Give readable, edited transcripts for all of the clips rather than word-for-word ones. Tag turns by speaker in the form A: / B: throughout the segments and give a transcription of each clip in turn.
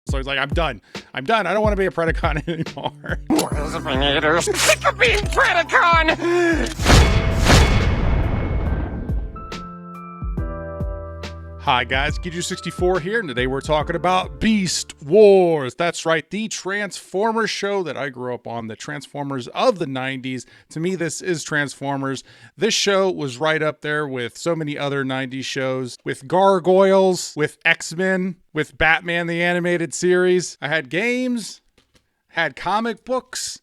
A: So he's like, I'm done. I don't want to be a Predacon anymore.
B: Waspinators, sick of being Predacon!
A: Hi guys, Giju64 here, and today we're talking about Beast Wars. That's right, the Transformers show that I grew up on, the Transformers of the 90s. To me, this is Transformers. This show was right up there with so many other 90s shows, with Gargoyles, with X-Men, with Batman the Animated Series. I had games, had comic books.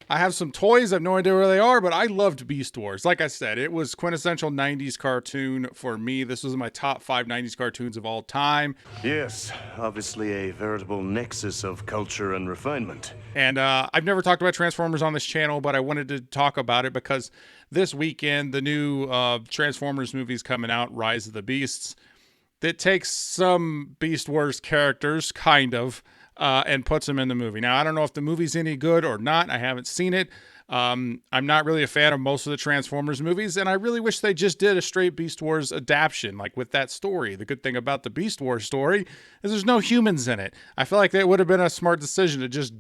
A: I have some toys. I have no idea where they are, but I loved Beast Wars. Like I said, it was quintessential 90s cartoon for me. This was my top 5 90s cartoons of all time.
C: Yes, obviously a veritable nexus of culture and refinement.
A: And I've never talked about Transformers on this channel, but I wanted to talk about it because this weekend, the new Transformers movie's coming out, Rise of the Beasts, that takes some Beast Wars characters, kind of, and puts them in the movie. Now, I don't know if the movie's any good or not. I haven't seen it. I'm not really a fan of most of the Transformers movies, and I really wish they just did a straight Beast Wars adaptation, like with that story. The good thing about the Beast Wars story is there's no humans in it. I feel like that would have been a smart decision to just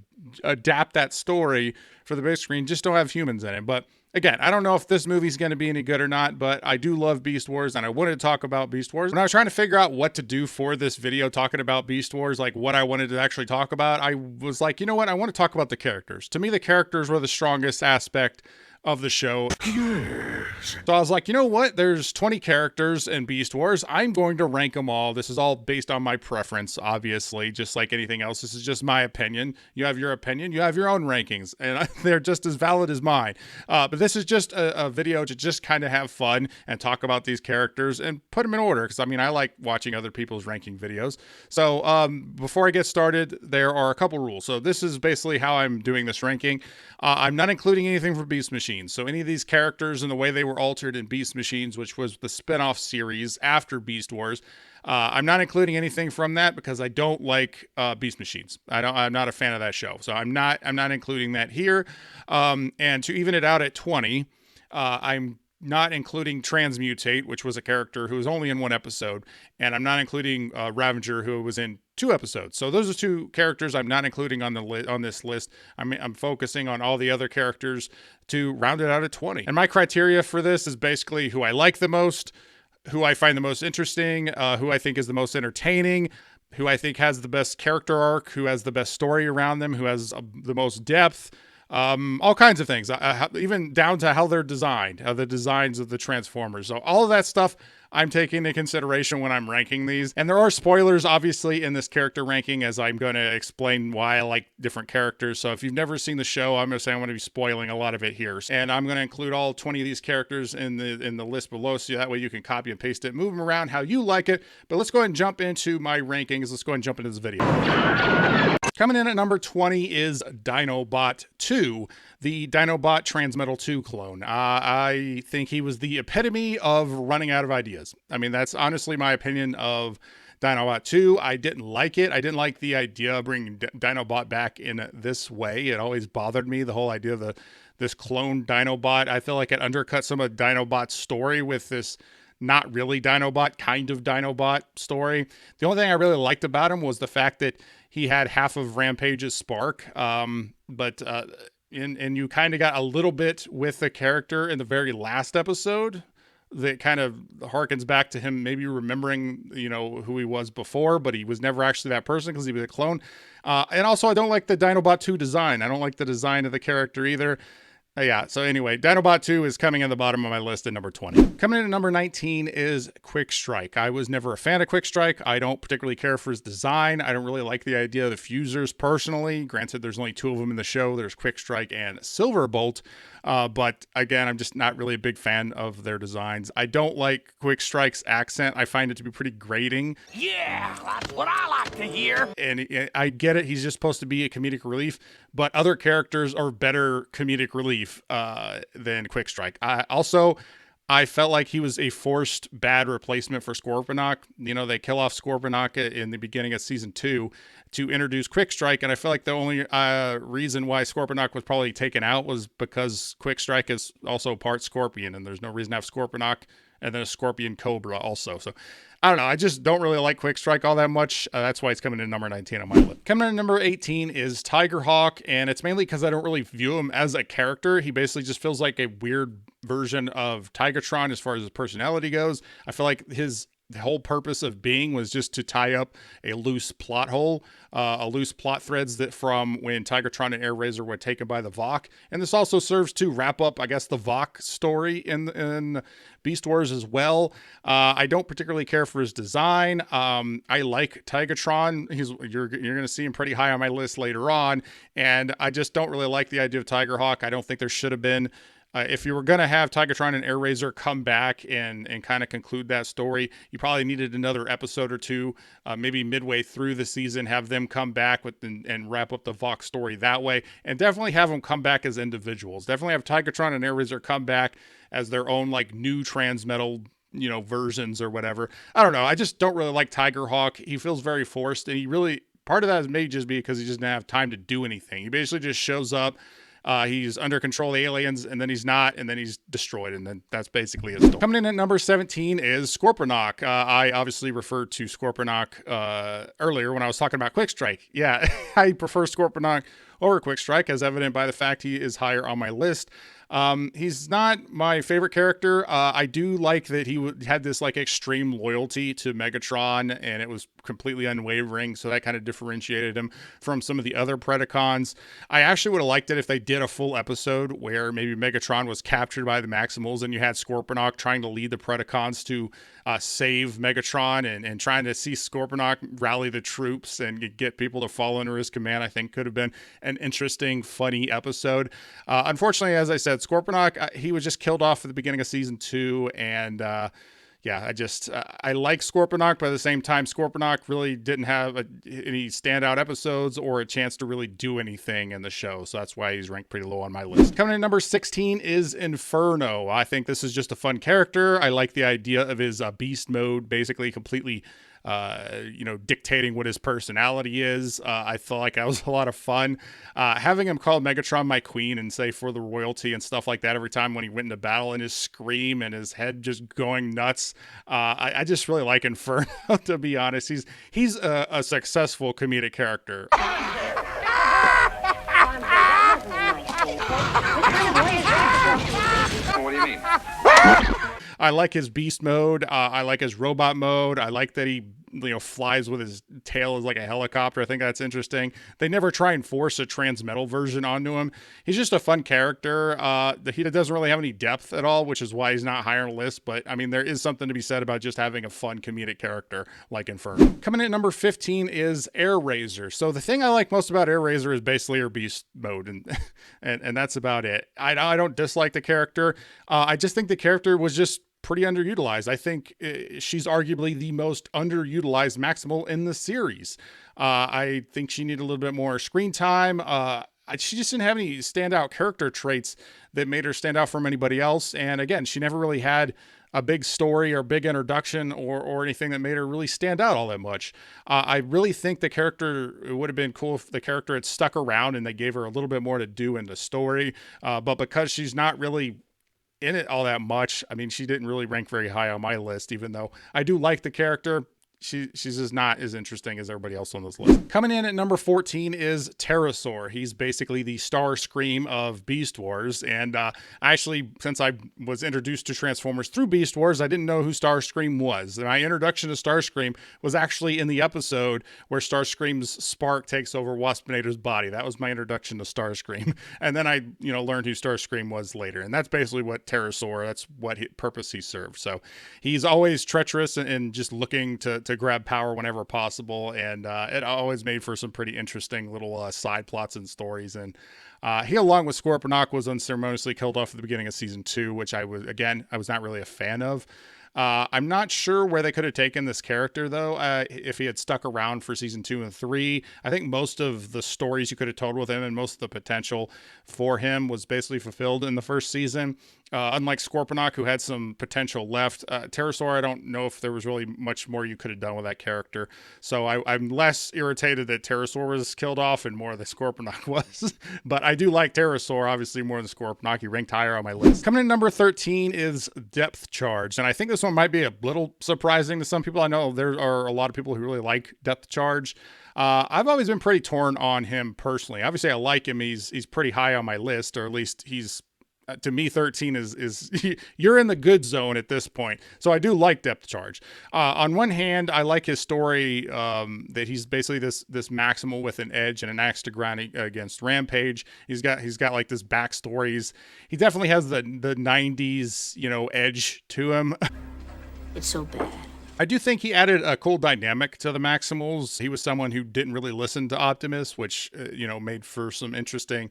A: adapt that story for the big screen. Just don't have humans in it. But again, I don't know if this movie's going to be any good or not, but I do love Beast Wars, and I wanted to talk about Beast Wars. When I was trying to figure out what to do for this video talking about Beast Wars, like what I wanted to actually talk about, I was like, you know what? I want to talk about the characters. To me, the characters were the strongest aspect of the show. Yes. So I was like, you know what? There's 20 characters in Beast Wars. I'm going to rank them all. This is all based on my preference, obviously, just like anything else. This is just my opinion. You have your opinion. You have your own rankings, and they're just as valid as mine. But this is just a video to just kind of have fun and talk about these characters and put them in order, because, I mean, I like watching other people's ranking videos. So before I get started, there are a couple rules. So this is basically how I'm doing this ranking. I'm not including anything for Beast Machines. So any of these characters and the way they were altered in Beast Machines, which was the spin-off series after Beast Wars, I'm not including anything from that because I don't like Beast Machines. I'm not a fan of that show, so I'm not including that here. And to even it out at 20, I'm not including Transmutate, which was a character who was only in 1 episode, and I'm not including Ravager, who was in 2 episodes. So those are 2 characters I'm not including on this list. I'm focusing on all the other characters to round it out at 20. And my criteria for this is basically who I like the most, who I find the most interesting, who I think is the most entertaining, who I think has the best character arc, who has the best story around them, who has the most depth. All kinds of things, even down to how they're designed, the designs of the Transformers. So all of that stuff I'm taking into consideration when I'm ranking these. And there are spoilers, obviously, in this character ranking, as I'm going to explain why I like different characters. So if you've never seen the show, I'm going to say I'm going to be spoiling a lot of it here. And I'm going to include all 20 of these characters in the list below, so that way you can copy and paste it, move them around how you like it. But let's go ahead and jump into my rankings. Let's go ahead and jump into this video. Coming in at number 20 is Dinobot 2, the Dinobot Transmetal 2 clone. I think he was the epitome of running out of ideas. I mean, that's honestly my opinion of Dinobot 2. I didn't like it. I didn't like the idea of bringing Dinobot back in this way. It always bothered me, the whole idea of this clone Dinobot. I feel like it undercut some of Dinobot's story with this not really Dinobot, kind of Dinobot story. The only thing I really liked about him was the fact that he had half of Rampage's spark, and you kind of got a little bit with the character in the very last episode that kind of harkens back to him maybe remembering, you know, who he was before, but he was never actually that person because he was a clone. And also, I don't like the Dinobot 2 design. I don't like the design of the character either. Yeah, so anyway, Dinobot 2 is coming in the bottom of my list at number 20. Coming in at number 19 is Quickstrike. I was never a fan of Quickstrike. I don't particularly care for his design. I don't really like the idea of the fusers personally. Granted, there's only 2 of them in the show. There's Quickstrike and Silverbolt. But again, I'm just not really a big fan of their designs. I don't like Quickstrike's accent. I find it to be pretty grating.
B: Yeah, that's what I like to hear.
A: And I get it. He's just supposed to be a comedic relief, but other characters are better comedic relief than Quickstrike. I felt like he was a forced bad replacement for Scorponok. You know, they kill off Scorponok in the beginning of season 2 to introduce Quickstrike, and I feel like the only reason why Scorponok was probably taken out was because Quickstrike is also part Scorpion, and there's no reason to have Scorponok and then a Scorpion Cobra also. So I don't know. I just don't really like Quickstrike all that much. That's why it's coming in number 19 on my list. Coming in number 18 is Tigerhawk, and it's mainly because I don't really view him as a character. He basically just feels like a weird version of Tagatron as far as his personality goes. I feel like the whole purpose of being was just to tie up a loose plot hole, a loose plot threads that from when Tigertron and Airrazor were taken by the Vok. And this also serves to wrap up, I guess, the Vok story in Beast Wars as well. I don't particularly care for his design. I like Tigertron. You're going to see him pretty high on my list later on. And I just don't really like the idea of Tigerhawk. I don't think there should have been. If you were going to have Tigatron and Airrazor come back and kind of conclude that story, you probably needed another episode or two, maybe midway through the season, have them come back and wrap up the Vok story that way. And definitely have them come back as individuals. Definitely have Tigatron and Airrazor come back as their own like new Transmetal, versions or whatever. I don't know. I just don't really like Tigerhawk. He feels very forced, and part of that is maybe just because he just didn't have time to do anything. He basically just shows up. He's under control of the aliens, and then he's not, and then he's destroyed, and then that's basically his story. Coming in at number 17 is Scorponok. I obviously referred to Scorponok earlier when I was talking about Quickstrike. Yeah, I prefer Scorponok over Quickstrike, as evident by the fact he is higher on my list. He's not my favorite character. I do like that he had this like extreme loyalty to Megatron, and it was completely unwavering. So that kind of differentiated him from some of the other Predacons. I actually would have liked it if they did a full episode where maybe Megatron was captured by the Maximals and you had Scorponok trying to lead the Predacons to save Megatron and trying to see Scorponok rally the troops and get people to fall under his command. I think could have been an interesting, funny episode. Unfortunately, as I said, Scorponok, he was just killed off at the beginning of season 2, and I like Scorponok, but at the same time, Scorponok really didn't have any standout episodes or a chance to really do anything in the show, so that's why he's ranked pretty low on my list. Coming in number 16 is Inferno. I think this is just a fun character. I like the idea of his beast mode, basically completely dictating what his personality is. I feel like that was a lot of fun. Having him call Megatron my queen and say for the royalty and stuff like that every time when he went into battle, and his scream and his head just going nuts. I just really like Inferno, to be honest. He's a successful comedic character.
D: What do you mean?
A: I like his beast mode. I like his robot mode. I like that he flies with his tail as like a helicopter. I think that's interesting. They never try and force a transmetal version onto him. He's just a fun character. He doesn't really have any depth at all, which is why he's not higher on the list. But I mean, there is something to be said about just having a fun comedic character like Inferno. Coming in at number 15 is Airrazor. So the thing I like most about Airrazor is basically her beast mode, and that's about it. I don't dislike the character. I just think the character was just pretty underutilized. I think she's arguably the most underutilized Maximal in the series. I think she needed a little bit more screen time. She just didn't have any standout character traits that made her stand out from anybody else. And again, she never really had a big story or big introduction or anything that made her really stand out all that much. I really think it would have been cool if the character had stuck around and they gave her a little bit more to do in the story. But because she's not really in it all that much, I mean, she didn't really rank very high on my list, even though I do like the character. She's just not as interesting as everybody else on this list. Coming in at number 14 is Terrorsaur. He's basically the Starscream of Beast Wars. And actually, since I was introduced to Transformers through Beast Wars, I didn't know who Starscream was. My introduction to Starscream was actually in the episode where Starscream's spark takes over Waspinator's body. That was my introduction to Starscream. And then I, learned who Starscream was later. And that's basically what Terrorsaur, that's what purpose he served. So he's always treacherous and just looking to grab power whenever possible, and it always made for some pretty interesting little side plots and stories. And he, along with Scorponok, was unceremoniously killed off at the beginning of season 2, which I was not really a fan of. I'm not sure where they could have taken this character, though, if he had stuck around for season 2 and 3. I think most of the stories you could have told with him and most of the potential for him was basically fulfilled in the first season. Unlike Scorponok, who had some potential left, Terrorsaur, I don't know if there was really much more you could have done with that character. So I'm less irritated that Terrorsaur was killed off and more that Scorponok was. But I do like Terrorsaur, obviously, more than Scorponok. He ranked higher on my list. Coming in number 13 is Depth Charge. And I think this one might be a little surprising to some people. I know there are a lot of people who really like Depth Charge. I've always been pretty torn on him personally. Obviously, I like him. He's pretty high on my list, or at least he's to me, 13 is you're in the good zone at this point. So I do like Depth Charge. On one hand, I like his story that he's basically this Maximal with an edge and an axe to grind against Rampage. He's got like this backstory. He definitely has the 90s edge to him.
D: It's so bad.
A: I do think he added a cool dynamic to the Maximals. He was someone who didn't really listen to Optimus, which, made for some interesting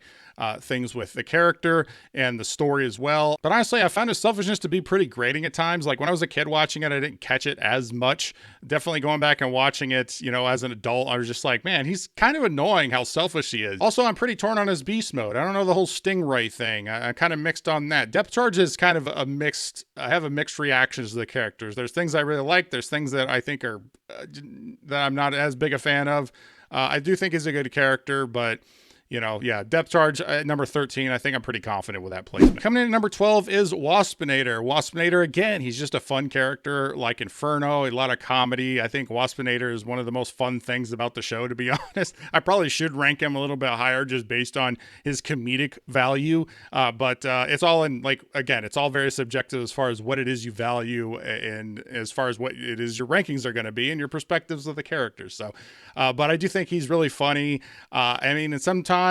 A: things with the character and the story as well. But honestly, I found his selfishness to be pretty grating at times. Like when I was a kid watching it, I didn't catch it as much. Definitely going back and watching it, as an adult, I was just like, man, he's kind of annoying how selfish he is. Also, I'm pretty torn on his beast mode. I don't know the whole Stingray thing. I kind of mixed on that. Depth Charge is kind of I have a mixed reactions to the characters. There's things I really like. There's things that I think are that I'm not as big a fan of. I do think he's a good character, but Depth Charge at number 13, I think I'm pretty confident with that placement. Coming in at number 12 is Waspinator. Waspinator, again, he's just a fun character like Inferno, a lot of comedy. I think Waspinator is one of the most fun things about the show, to be honest. I probably should rank him a little bit higher just based on his comedic value. But it's all it's all very subjective as far as what it is you value and as far as what it is your rankings are going to be and your perspectives of the characters. So, but I do think he's really funny. And sometimes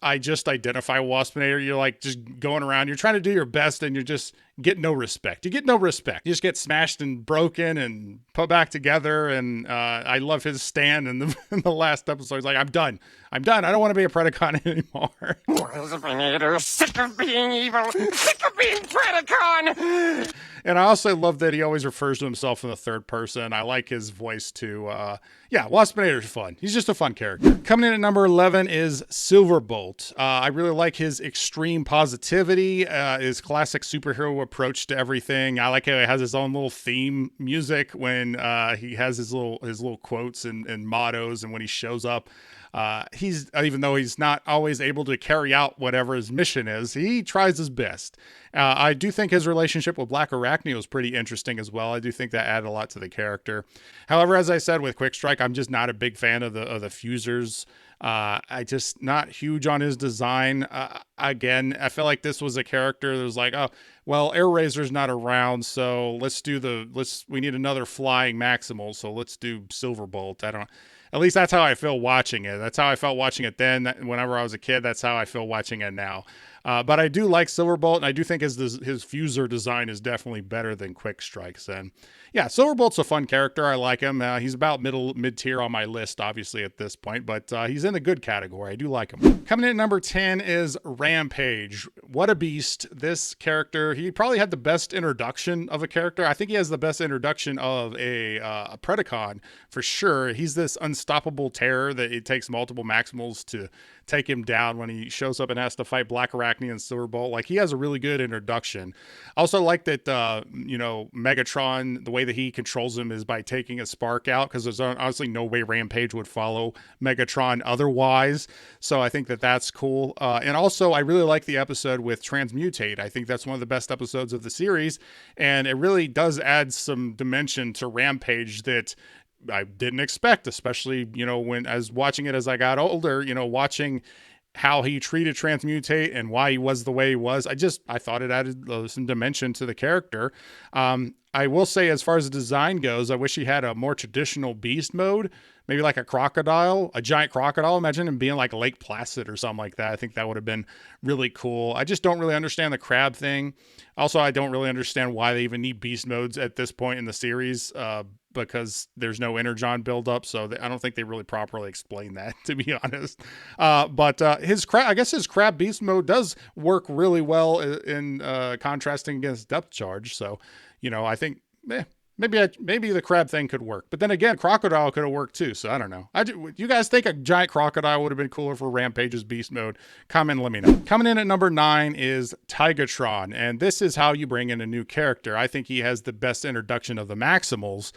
A: I just identify Waspinator. You're like just going around, you're trying to do your best and you're just get no respect. You get no respect. You just get smashed and broken and put back together. And I love his stand in the last episode. He's like, I'm done. I don't want to be a Predacon anymore.
B: Waspinator, sick of being evil, sick of being Predacon.
A: And I also love that he always refers to himself in the third person. I like his voice too. Waspinator's fun. He's just a fun character. Coming in at number 11 is Silverbolt. I really like his extreme positivity, his classic superhero approach to everything. I like how he has his own little theme music when he has his little quotes and mottos, and when he shows up. He's even though he's not always able to carry out whatever his mission is, he tries his best. I do think his relationship with Blackarachnia was pretty interesting as well. I do think that added a lot to the character. However, as I said with Quickstrike, I'm just not a big fan of the fusers. I just not huge on his design. Again, I feel like this was a character that was like, oh, well, Airrazor's not around, so we need another flying Maximal, so let's do Silverbolt. At least that's how I feel watching it. That's how I felt watching it then. Whenever I was a kid, that's how I feel watching it now. But I do like Silverbolt, and I do think his fuser design is definitely better than Quickstrike's. And yeah, Silverbolt's a fun character. I like him. He's about mid-tier on my list, obviously, at this point, but he's in the good category. I do like him. Coming in at number 10 is Rampage. What a beast. This character, he probably had the best introduction of a character. I think he has the best introduction of a Predacon, for sure. He's this unstoppable terror that it takes multiple Maximals to take him down when he shows up and has to fight Blackarachnia and Silverbolt. Like, he has a really good introduction. I also like that, Megatron, the way that he controls him is by taking a spark out, because there's honestly no way Rampage would follow Megatron otherwise. So I think that's cool. And also, I really like the episode with Transmutate. I think that's one of the best episodes of the series, and it really does add some dimension to Rampage that I didn't expect, especially, when as watching it as I got older, watching how he treated Transmutate and why he was the way he was. I thought it added some dimension to the character. I will say, as far as the design goes, I wish he had a more traditional beast mode, maybe like a giant crocodile. Imagine him being like Lake Placid or something like that. I think that would have been really cool. I just don't really understand the crab thing. Also, I don't really understand why they even need beast modes at this point in the series, because there's no energon buildup, so I don't think they really properly explain that, to be honest. But his crab beast mode does work really well in contrasting against Depth Charge. So, I think maybe the crab thing could work. But then again, crocodile could have worked too. So I don't know. You guys think a giant crocodile would have been cooler for Rampage's beast mode? Comment and let me know. Coming in at number 9 is Tagatron. And this is how you bring in a new character. I think he has the best introduction of the Maximals.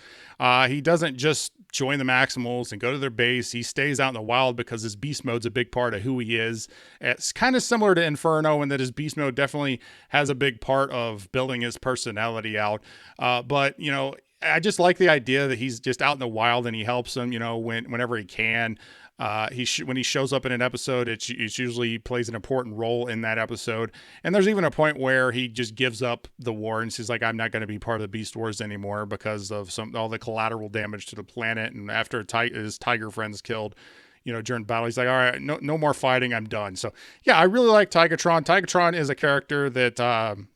A: He doesn't just join the Maximals and go to their base. He stays out in the wild because his beast mode's a big part of who he is. It's kind of similar to Inferno in that his beast mode definitely has a big part of building his personality out. But, you know, I just like the idea that he's just out in the wild and he helps them, you know, whenever he can. When he shows up in an episode, it's usually plays an important role in that episode. And there's even a point where he just gives up the war and says, like, I'm not going to be part of the Beast Wars anymore because of all the collateral damage to the planet. And after his tiger friend's killed, you know, during battle, he's like, all right, no more fighting. I'm done. So yeah, I really like Tagatron. Tagatron is a character that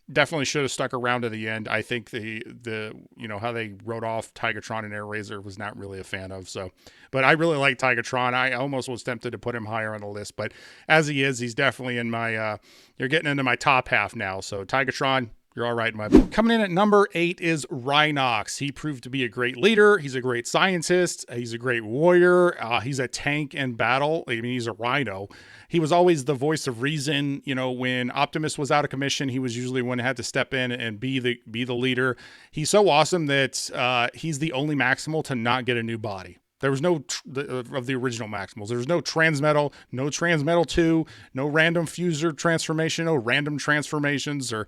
A: definitely should have stuck around to the end. I think the you know, how they wrote off Tigertron and Airrazor was not really a fan of. So, but I really like Tigertron. I almost was tempted to put him higher on the list, but as he is, he's definitely in my, you're getting into my top half now. So Tigertron, you're all right in my book. Coming in at number 8 is Rinox. He proved to be a great leader. He's a great scientist. He's a great warrior. He's a tank in battle. I mean, he's a rhino. He was always the voice of reason. You know, when Optimus was out of commission, he was usually one who had to step in and be the leader. He's so awesome that he's the only Maximal to not get a new body. There was no, of the original Maximals, there was no Transmetal, no Transmetal 2, no random fuser transformation, no random transformations or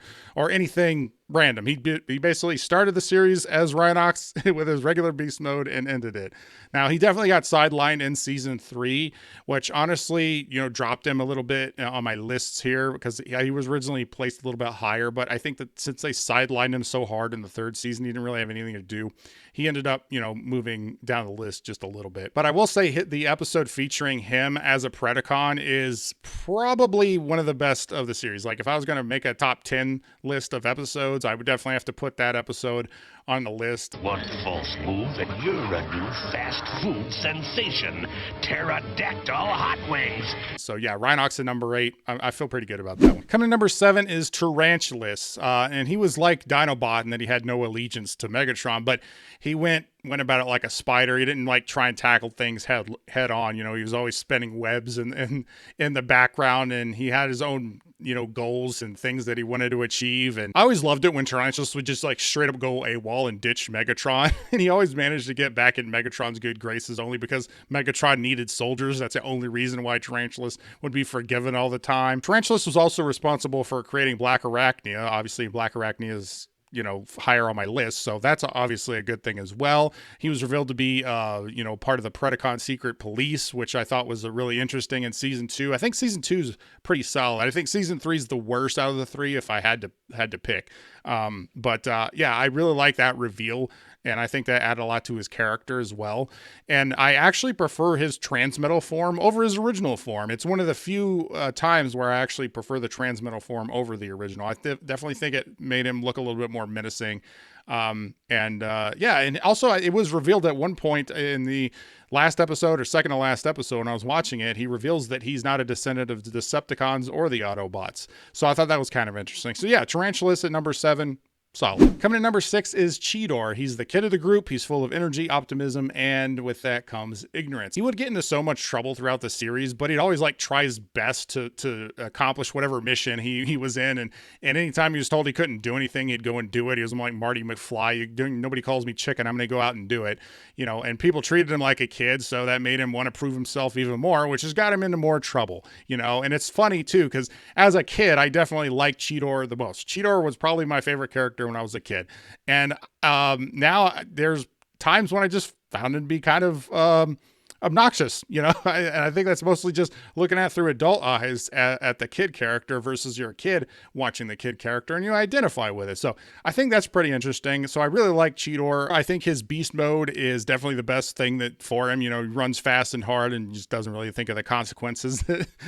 A: anything random. He basically started the series as Rinox with his regular beast mode and ended it. Now, he definitely got sidelined in season 3, which honestly, you know, dropped him a little bit on my lists here because he was originally placed a little bit higher. But I think that since they sidelined him so hard in the 3rd season, he didn't really have anything to do. He ended up, you know, moving down the list just a little bit. But I will say the episode featuring him as a Predacon is probably one of the best of the series. Like if I was going to make a top 10 list of episodes, I would definitely have to put that episode on the list.
E: One false move and you're a new fast food sensation. Pterodactyl Hot Wings.
A: So yeah, Rinox at number 8. I feel pretty good about that one. Coming to number 7 is Tarantulus. And he was like Dinobot in that he had no allegiance to Megatron, but he went about it like a spider. He didn't like try and tackle things head on. You know, he was always spinning webs in the background, and he had his own, you know, goals and things that he wanted to achieve. And I always loved it when Tarantulus would just like straight up go AWOL and ditch Megatron. And he always managed to get back in Megatron's good graces only because Megatron needed soldiers. That's the only reason why Tarantulus would be forgiven all the time. Tarantulus was also responsible for creating Blackarachnia. Obviously, Blackarachnia is, you know, higher on my list, so that's obviously a good thing as well. He was revealed to be, you know, part of the Predacon secret police, which I thought was really interesting in season 2. I think season 2 is pretty solid. I think season 3 is the worst out of the 3 if I had to pick. But yeah, I really like that reveal, and I think that added a lot to his character as well. And I actually prefer his Transmetal form over his original form. It's one of the few times where I actually prefer the Transmetal form over the original. I definitely think it made him look a little bit more menacing. Yeah, and also it was revealed at one point in the last episode or second to last episode when I was watching it, he reveals that he's not a descendant of the Decepticons or the Autobots. So I thought that was kind of interesting. So yeah, Tarantulus at number 7. Solid. Coming in number 6 is Cheetor. He's the kid of the group. He's full of energy, optimism, and with that comes ignorance. He would get into so much trouble throughout the series, but he'd always like try his best to accomplish whatever mission he was in. And anytime he was told he couldn't do anything, he'd go and do it. He was like Marty McFly. Nobody calls me chicken. I'm going to go out and do it. You know, and people treated him like a kid, so that made him want to prove himself even more, which has got him into more trouble. You know, and it's funny too because as a kid, I definitely liked Cheetor the most. Cheetor was probably my favorite character when I was a kid, and now there's times when I just found him to be kind of obnoxious, you know. And I think that's mostly just looking at through adult eyes at the kid character versus you're a kid watching the kid character and you identify with it. So I think that's pretty interesting. So I really like Cheetor. I think his beast mode is definitely the best thing that for him. You know, he runs fast and hard and just doesn't really think of the consequences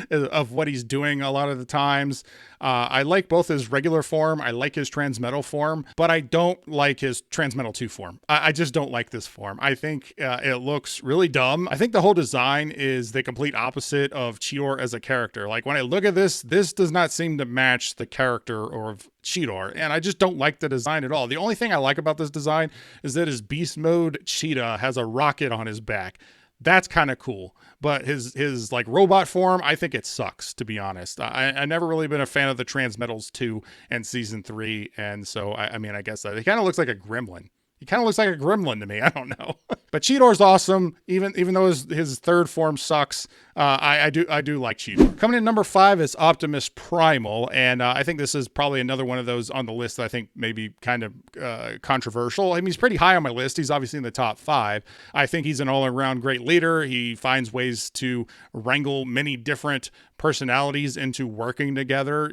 A: of what he's doing a lot of the times. I like both his regular form. I like his Transmetal form, but I don't like his Transmetal 2 form. I just don't like this form. I think it looks really dumb. I think the whole design is the complete opposite of Cheetor as a character. Like when I look at this does not seem to match the character of Cheetor, and I just don't like the design at all. The only thing I like about this design is that his beast mode cheetah has a rocket on his back. That's kind of cool. But his like robot form, I think it sucks, to be honest. I never really been a fan of the Transmetals 2 and season 3. And so, I mean, I guess that it kind of looks like a gremlin. He kind of looks like a gremlin to me. I don't know. But Cheetor's awesome, even though his third form sucks. I do like Cheetor. Coming in number 5 is Optimus Primal, and I think this is probably another one of those on the list that I think maybe kind of controversial. I mean, he's pretty high on my list. He's obviously in the top 5. I think he's an all-around great leader. He finds ways to wrangle many different personalities into working together.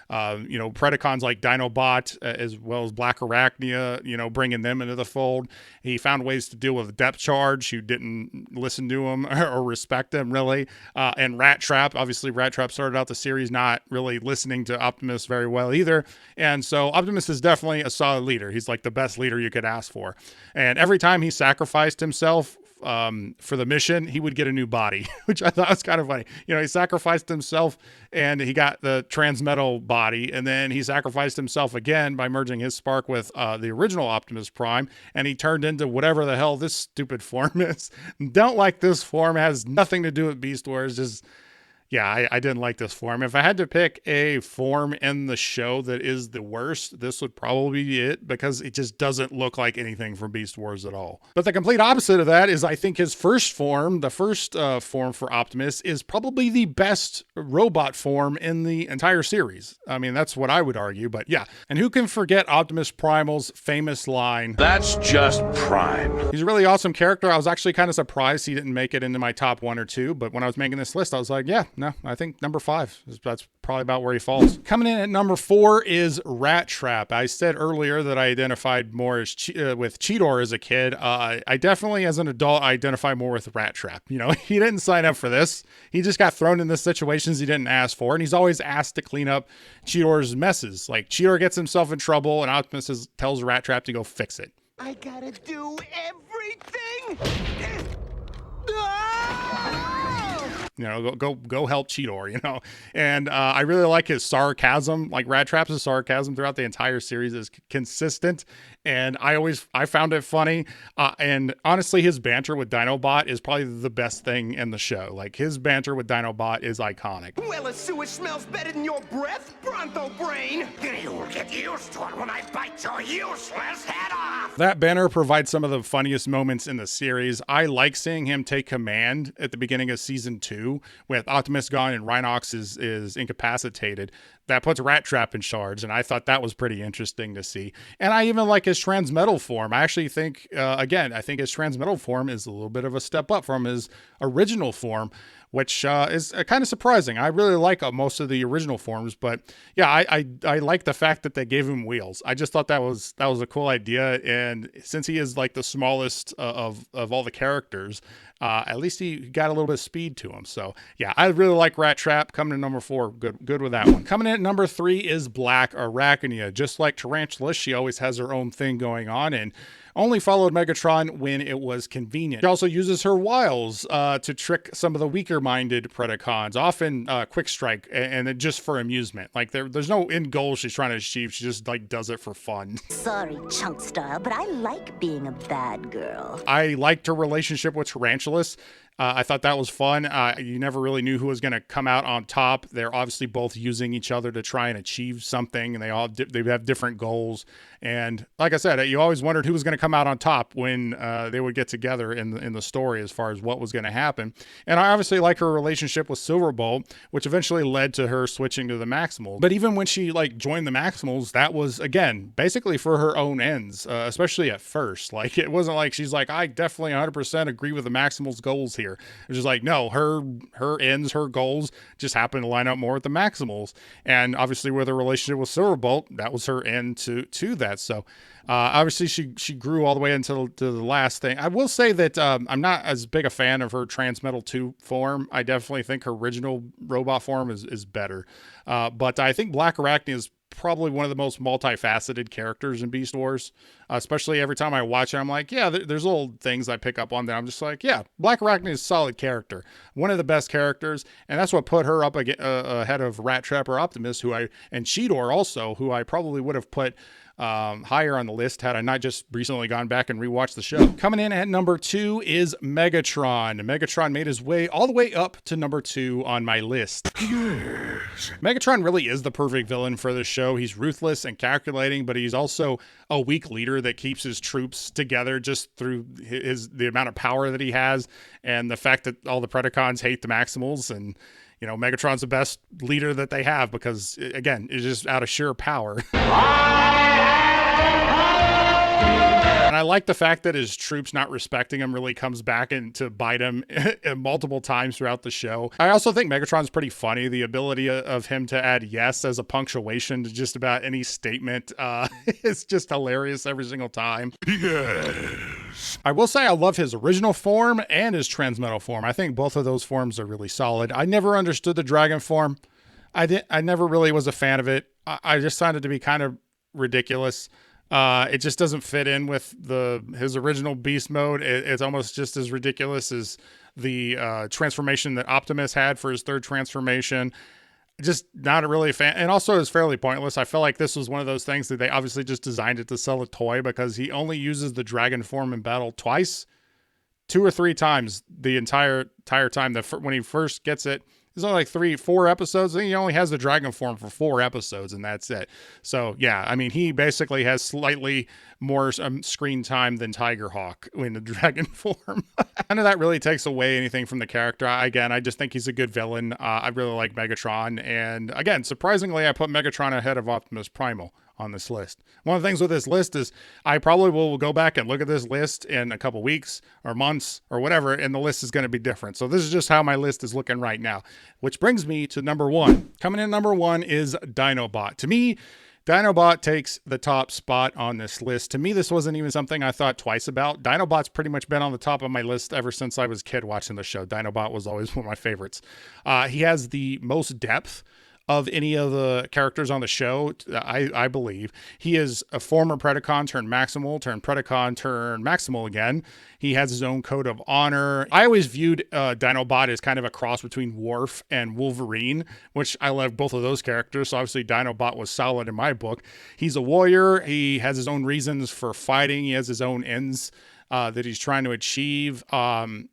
A: Predacons like Dinobot, as well as Blackarachnia, bringing them into the fold. He found ways to deal with Depth Charge, who didn't listen to him or respect him, really. And Rattrap. Obviously, Rattrap started out the series not really listening to Optimus very well either. And so Optimus is definitely a solid leader. He's like the best leader you could ask for. And every time he sacrificed himself for the mission, he would get a new body, which I thought was kind of funny. He sacrificed himself and he got the transmetal body, and then he sacrificed himself again by merging his spark with the original Optimus Prime, and he turned into whatever the hell this stupid form is. Don't like this form. It has nothing to do with Beast Wars. Just I didn't like this form. If I had to pick a form in the show that is the worst, this would probably be it, because it just doesn't look like anything from Beast Wars at all. But the complete opposite of that is I think his first form, the first form for Optimus, is probably the best robot form in the entire series. I mean, that's what I would argue, but yeah. And who can forget Optimus Primal's famous line,
E: That's just Prime.
A: He's a really awesome character. I was actually kind of surprised he didn't make it into my top 1 or 2, but when I was making this list, I was like, no, I think number 5. That's probably about where he falls. Coming in at number 4 is Rattrap. I said earlier that I identified more with Cheetor as a kid. I definitely, as an adult, identify more with Rattrap. He didn't sign up for this. He just got thrown in the situations he didn't ask for, and he's always asked to clean up Cheetor's messes. Like, Cheetor gets himself in trouble, and Optimus tells Rattrap to go fix it.
B: I gotta do everything.
A: Go help Cheetor, And I really like his sarcasm. Like, Rattrap's sarcasm throughout the entire series is consistent, and I found it funny. And honestly, his banter with Dinobot is probably the best thing in the show. Like, his banter with Dinobot is iconic.
B: Well, a sewage smells better than your breath, Bronto Brain.
E: You'll get used to it when I bite your useless head off.
A: That banner provides some of the funniest moments in the series. I like seeing him take command at the beginning of season 2 with Optimus gone and Rinox is incapacitated. That puts Rattrap in charge, and I thought that was pretty interesting to see. And I even like his transmetal form. I actually think, I think his transmetal form is a little bit of a step up from his original form, which is kind of surprising. I really like most of the original forms, but yeah, I like the fact that they gave him wheels. I just thought that was a cool idea, and since he is like the smallest of all the characters, at least he got a little bit of speed to him. So yeah, I really like Rattrap. Coming in number 4, good with that one. Coming in at number 3 is Blackarachnia. Just like Tarantulus, she always has her own thing going on, and only followed Megatron when it was convenient. She also uses her wiles to trick some of the weaker-minded Predacons, often Quickstrike, and just for amusement. Like, there's no end goal she's trying to achieve. She just like does it for fun.
F: Sorry, chunk style, but I like being a bad girl.
A: I liked her relationship with Tarantulus. I thought that was fun. You never really knew who was going to come out on top. They're obviously both using each other to try and achieve something, and they have different goals. And like I said, you always wondered who was going to come out on top when they would get together in the story as far as what was going to happen. And I obviously like her relationship with Silverbolt, which eventually led to her switching to the Maximals. But even when she joined the Maximals, that was, again, basically for her own ends, especially at first. Like, it wasn't like she's like, I definitely 100% agree with the Maximals' goals here. It's just like, no, her ends, her goals just happen to line up more with the Maximals. And obviously with her relationship with Silverbolt, that was her end to that. So obviously she grew all the way until to the last thing. I will say that I'm not as big a fan of her Transmetal 2 form. I definitely think her original robot form is better. But I think Blackarachnia is probably one of the most multifaceted characters in Beast Wars, especially every time I watch it. I'm like, yeah, there's little things I pick up on that I'm just like, yeah, Blackarachnia is a solid character, one of the best characters, and that's what put her up ahead of Rattrap or Optimus, and Cheetor also, who I probably would have put higher on the list had I not just recently gone back and rewatched the show. Coming in at number 2 is Megatron. Megatron made his way all the way up to number 2 on my list. Yes. Megatron really is the perfect villain for this show. He's ruthless and calculating, but he's also a weak leader that keeps his troops together just through the amount of power that he has and the fact that all the Predacons hate the Maximals. And you know, Megatron's the best leader that they have because, again, it's just out of sheer power. And I like the fact that his troops not respecting him really comes back and to bite him multiple times throughout the show. I also think Megatron's pretty funny. The ability of him to add yes as a punctuation to just about any statement is just hilarious every single time. Yes. I will say I love his original form and his Transmetal form. I think both of those forms are really solid. I never understood the dragon form. I never really was a fan of it. I just found it to be kind of ridiculous. It just doesn't fit in with his original beast mode. It's almost just as ridiculous as the transformation that Optimus had for his third transformation. Just not really a fan. And also it's fairly pointless. I feel like this was one of those things that they obviously just designed it to sell a toy because he only uses the dragon form in battle twice, 2 or 3 times the entire time. When he first gets it, there's only like 3-4 episodes. I think he only has the dragon form for 4 episodes, and that's it. So yeah, I mean, he basically has slightly more screen time than Tigerhawk in the dragon form. None of that really takes away anything from the character. Again, I just think he's a good villain. I really like Megatron, and again, surprisingly, I put Megatron ahead of Optimus Primal on this list. One of the things with this list is I probably will go back and look at this list in a couple weeks or months or whatever, and the list is going to be different. So this is just how my list is looking right now, which brings me to number 1. Coming in number 1 is Dinobot. To me, Dinobot takes the top spot on this list. To me, this wasn't even something I thought twice about. Dinobot's pretty much been on the top of my list ever since I was a kid watching the show. Dinobot was always one of my favorites. He has the most depth of any of the characters on the show, I believe. He is a former Predacon turned Maximal, turned Predacon, turned Maximal again. He has his own code of honor. I always viewed Dinobot as kind of a cross between Worf and Wolverine, which I love both of those characters. So obviously Dinobot was solid in my book. He's a warrior. He has his own reasons for fighting. He has his own ends that he's trying to achieve.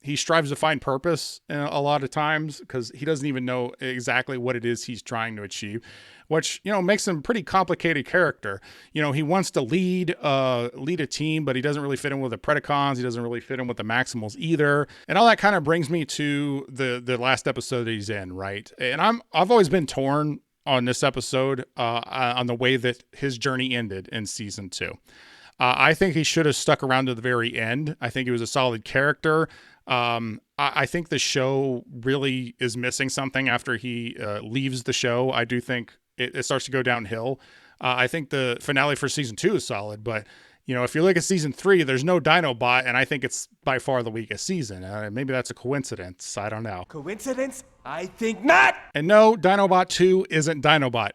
A: He strives to find purpose a lot of times because he doesn't even know exactly what it is he's trying to achieve, which, you know, makes him a pretty complicated character. You know, he wants to lead a team, but he doesn't really fit in with the Predacons. He doesn't really fit in with the Maximals either. And all that kind of brings me to the last episode that he's in, right? And I've always been torn on this episode on the way that his journey ended in season 2. I think he should have stuck around to the very end. I think he was a solid character. I think the show really is missing something after he leaves the show. I do think it starts to go downhill. I think the finale for season 2 is solid, but you know, if you look at season 3, there's no Dinobot, and I think it's by far the weakest season. Maybe that's a coincidence. I don't know.
G: Coincidence? I think not.
A: And no, Dinobot 2 isn't Dinobot.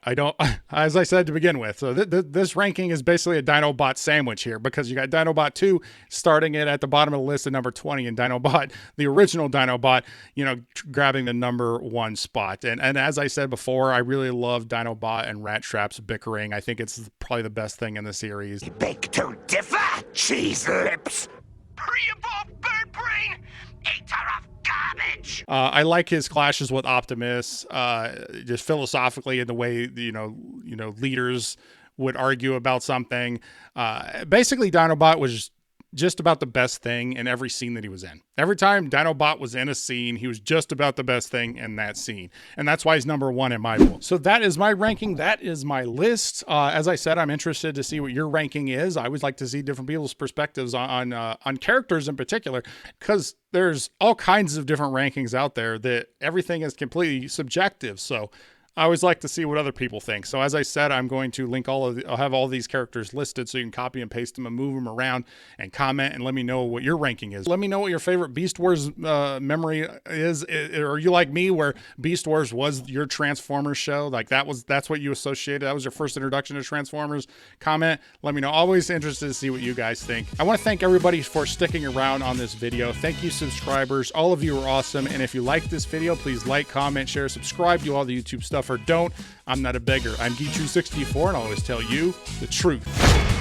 A: As I said to begin with. So this ranking is basically a Dinobot sandwich here because you got Dinobot 2 starting it at the bottom of the list at number 20, and Dinobot, the original Dinobot, you know, grabbing the number 1 spot. And as I said before, I really love Dinobot and Rattrap's bickering. I think it's probably the best thing in the series.
B: Beg to differ, cheese lips. Pre-evolved bird brain, eater of garbage.
A: I like his clashes with Optimus, just philosophically in the way, you know, leaders would argue about something. Basically, Dinobot was just about the best thing in every scene that he was in. Every time Dinobot was in a scene, he was just about the best thing in that scene. And that's why he's number 1 in my book. So that is my ranking. That is my list. As I said, I'm interested to see what your ranking is. I always like to see different people's perspectives on characters in particular, because there's all kinds of different rankings out there that everything is completely subjective. So I always like to see what other people think. So as I said, I'm going to link I'll have all these characters listed so you can copy and paste them and move them around and comment and let me know what your ranking is. Let me know what your favorite Beast Wars memory is. Or you like me where Beast Wars was your Transformers show? Like that's what you associated. That was your first introduction to Transformers. Comment, let me know. Always interested to see what you guys think. I want to thank everybody for sticking around on this video. Thank you, subscribers. All of you are awesome. And if you like this video, please like, comment, share, subscribe, do all the YouTube stuff. stuff or don't. I'm not a beggar. I'm Geechu64, and I'll always tell you the truth.